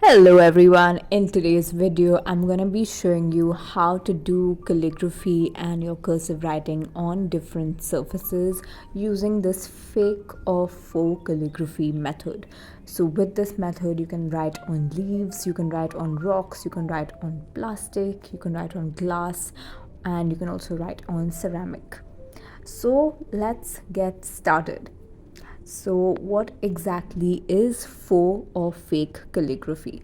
Hello everyone, in today's video I'm gonna be showing you how to do calligraphy and your cursive writing on different surfaces using this fake or faux calligraphy method. So with this method you can write on leaves, you can write on rocks, you can write on plastic, you can write on glass, and you can also write on ceramic. So let's get started. So, what exactly is faux or fake calligraphy?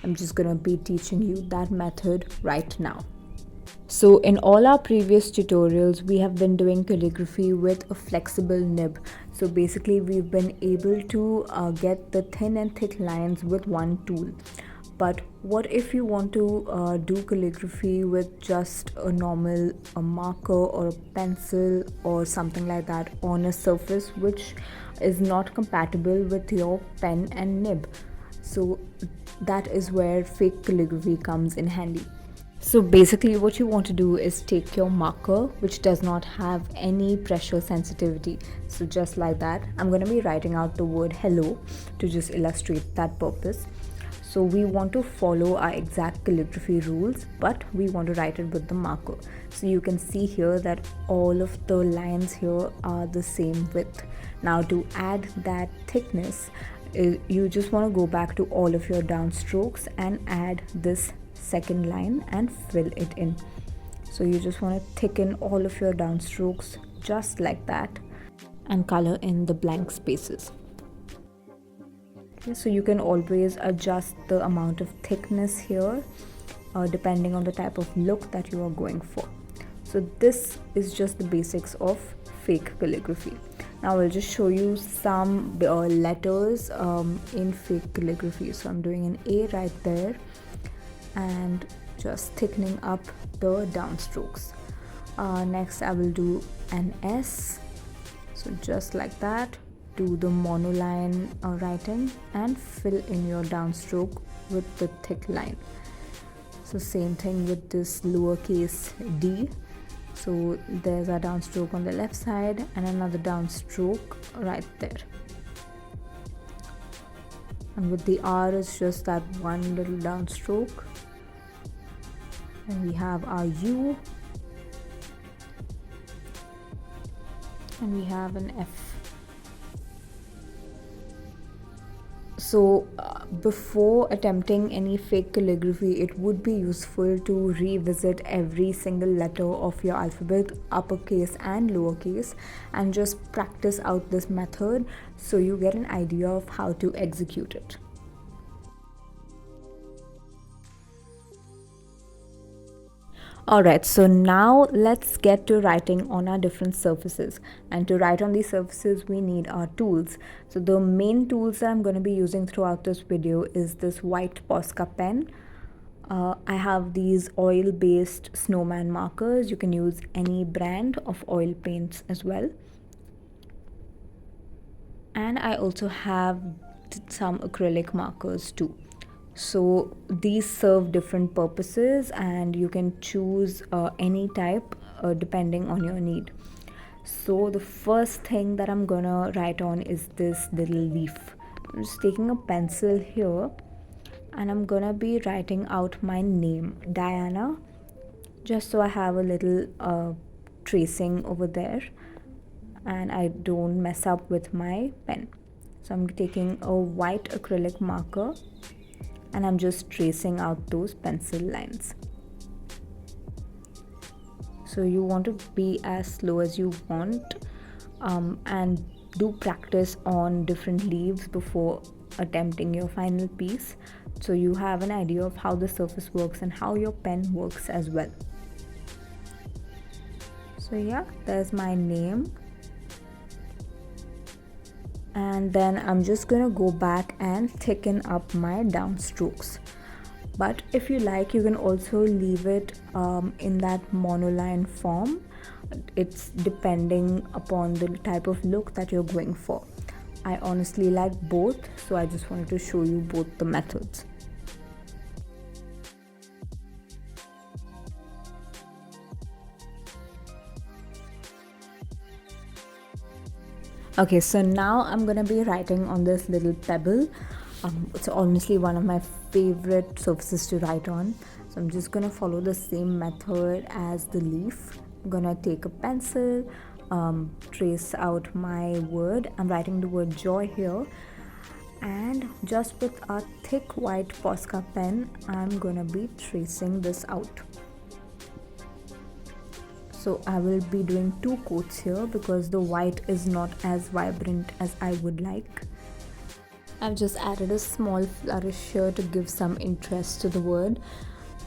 I'm just gonna be teaching you that method right now. So, in all our previous tutorials, we have been doing calligraphy with a flexible nib. So, basically, we've been able to get the thin and thick lines with one tool. But what if you want to do calligraphy with just a normal marker or a pencil or something like that on a surface which is not compatible with your pen and nib? So that is where fake calligraphy comes in handy. So basically what you want to do is take your marker which does not have any pressure sensitivity. So just like that, I'm going to be writing out the word hello to just illustrate that purpose. So we want to follow our exact calligraphy rules, but we want to write it with the marker. So you can see here that all of the lines here are the same width. Now to add that thickness, you just want to go back to all of your downstrokes and add this second line and fill it in. So you just want to thicken all of your downstrokes just like that and color in the blank spaces. Okay, so you can always adjust the amount of thickness here depending on the type of look that you are going for. So this is just the basics of fake calligraphy. Now I'll just show you some letters in fake calligraphy. So I'm doing an A right there and just thickening up the downstrokes. Next I will do an S. So just like that, do the monoline writing and fill in your downstroke with the thick line. So same thing with this lowercase d. So there's a downstroke on the left side and another downstroke right there. And with the R, it's just that one little downstroke. And we have our U. And we have an F. So before attempting any fake calligraphy, it would be useful to revisit every single letter of your alphabet, uppercase and lowercase, and just practice out this method so you get an idea of how to execute it. Alright, so now let's get to writing on our different surfaces. And to write on these surfaces, we need our tools. So the main tools that I'm going to be using throughout this video is this white Posca pen. I have these oil-based snowman markers. You can use any brand of oil paints as well. And I also have some acrylic markers too. So these serve different purposes and you can choose any type depending on your need. So the first thing that I'm gonna write on is this little leaf. I'm just taking a pencil here and I'm gonna be writing out my name, Diana, just so I have a little tracing over there and I don't mess up with my pen. So I'm taking a white acrylic marker and I'm just tracing out those pencil lines. So you want to be as slow as you want and do practice on different leaves before attempting your final piece so you have an idea of how the surface works and how your pen works as well. So yeah, there's my name. And then I'm just gonna go back and thicken up my downstrokes. But if you like, you can also leave it in that monoline form. It's depending upon the type of look that you're going for. I honestly like both, so I just wanted to show you both the methods. Okay, so now I'm gonna be writing on this little pebble. It's honestly one of my favorite surfaces to write on. So I'm just gonna follow the same method as the leaf. I'm gonna take a pencil, trace out my word. I'm writing the word joy here, and just with a thick white Posca pen I'm gonna be tracing this out. So I will be doing two coats here because the white is not as vibrant as I would like. I've just added a small flourish here to give some interest to the word,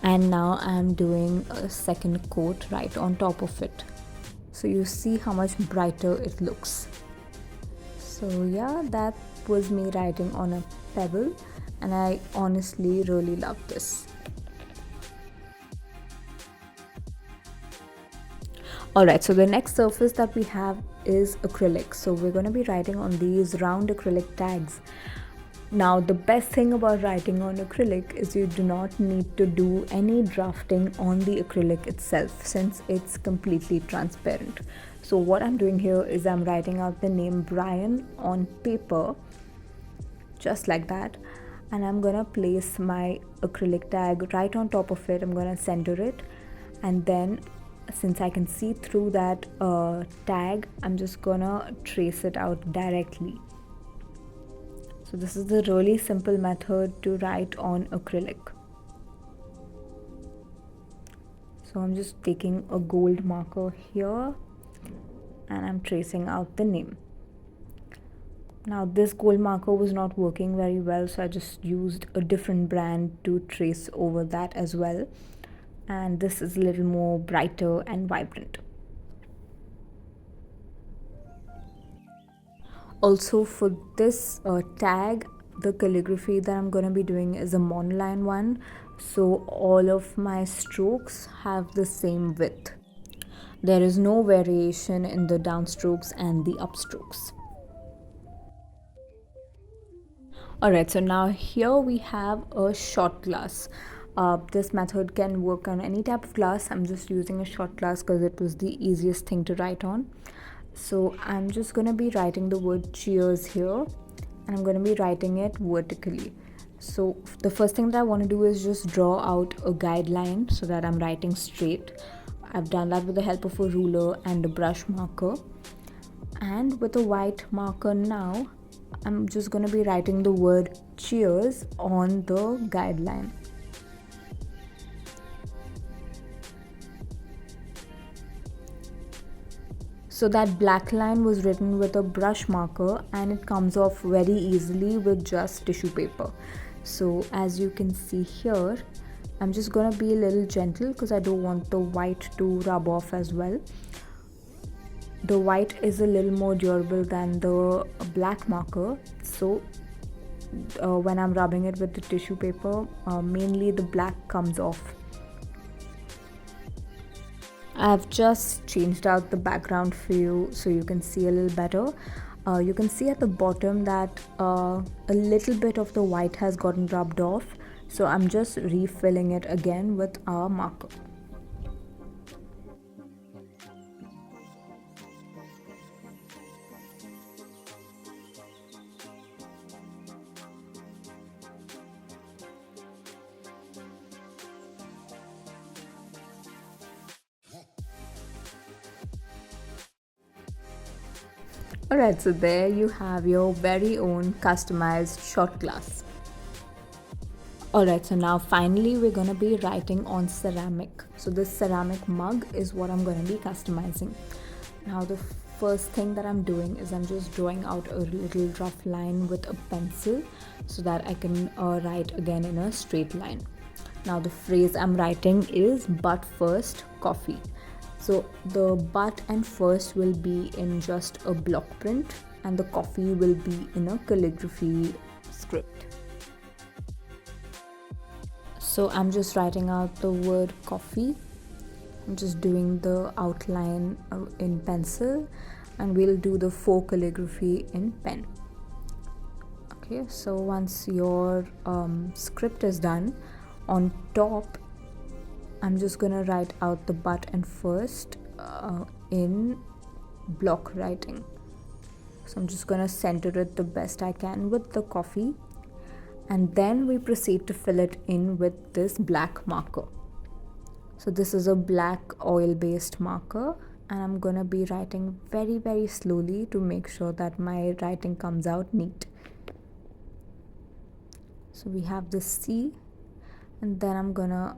and now I'm doing a second coat right on top of it. So you see how much brighter it looks. So yeah, that was me writing on a pebble, and I honestly really love this. Alright, so the next surface that we have is acrylic. So we're going to be writing on these round acrylic tags. Now the best thing about writing on acrylic is you do not need to do any drafting on the acrylic itself, since it's completely transparent. So what I'm doing here is I'm writing out the name Brian on paper, just like that, and I'm gonna place my acrylic tag right on top of it. I'm gonna center it, and then since I can see through that tag, I'm just gonna trace it out directly. So this is the really simple method to write on acrylic. So I'm just taking a gold marker here and I'm tracing out the name. Now this gold marker was not working very well, so I just used a different brand to trace over that as well. And this is a little more brighter and vibrant. Also for this tag, the calligraphy that I'm going to be doing is a monoline one, so all of my strokes have the same width. There is no variation in the downstrokes and the upstrokes. Alright, so now here we have a shot glass. This method can work on any type of glass. I'm just using a shot glass because it was the easiest thing to write on. So I'm just going to be writing the word cheers here, and I'm going to be writing it vertically. So the first thing that I want to do is just draw out a guideline so that I'm writing straight. I've done that with the help of a ruler and a brush marker. And with a white marker now, I'm just going to be writing the word cheers on the guideline. So that black line was written with a brush marker and it comes off very easily with just tissue paper. So as you can see here, I'm just gonna be a little gentle because I don't want the white to rub off as well. The white is a little more durable than the black marker, so when I'm rubbing it with the tissue paper, mainly the black comes off. I've just changed out the background for you so you can see a little better. You can see at the bottom that a little bit of the white has gotten rubbed off, so I'm just refilling it again with a marker. Alright, so there you have your very own customized shot glass. Alright, so now finally we're gonna be writing on ceramic. So this ceramic mug is what I'm gonna be customizing. Now the first thing that I'm doing is I'm just drawing out a little rough line with a pencil so that I can write again in a straight line. Now the phrase I'm writing is "but first coffee." So the but and first will be in just a block print and the coffee will be in a calligraphy script. So I'm just writing out the word coffee. I'm just doing the outline in pencil, and we'll do the faux calligraphy in pen. Okay, so once your script is done, on top I'm just gonna write out the but and first in block writing. So I'm just gonna center it the best I can with the coffee, and then we proceed to fill it in with this black marker. So this is a black oil based marker, and I'm gonna be writing very slowly to make sure that my writing comes out neat. So we have this C, and then I'm gonna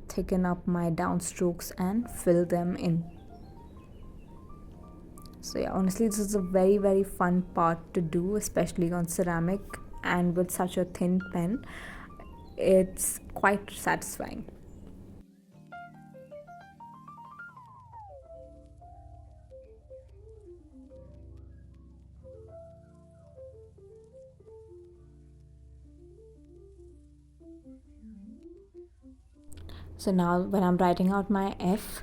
thicken up my downstrokes and fill them in. So yeah, honestly this is a very fun part to do, especially on ceramic and with such a thin pen. It's quite satisfying. So now when I'm writing out my F,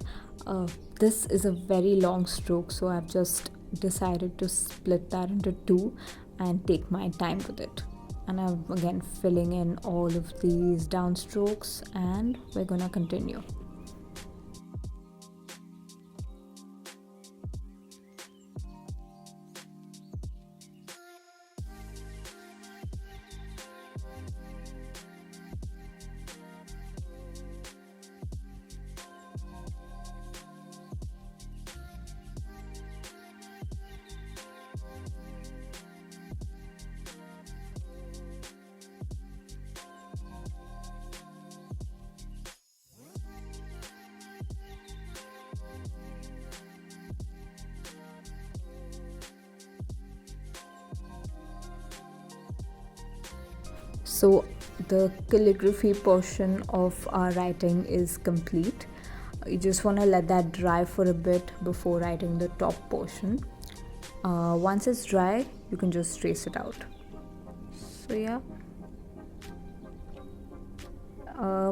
this is a very long stroke, so I've just decided to split that into two and take my time with it. And I'm again filling in all of these downstrokes, and we're gonna continue. So the calligraphy portion of our writing is complete. You just want to let that dry for a bit before writing the top portion. Once it's dry, you can just trace it out. So yeah,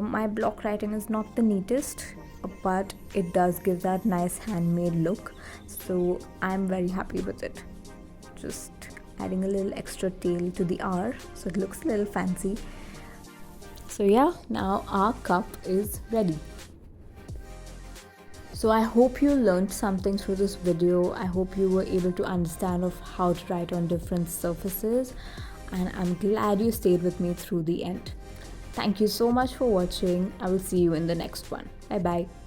my block writing is not the neatest, but it does give that nice handmade look, so I'm very happy with it. Just adding a little extra tail to the R so it looks a little fancy. So yeah, now our cup is ready. So I hope you learned something through this video. I hope you were able to understand of how to write on different surfaces, and I'm glad you stayed with me through the end. Thank you so much for watching. I will see you in the next one. Bye bye.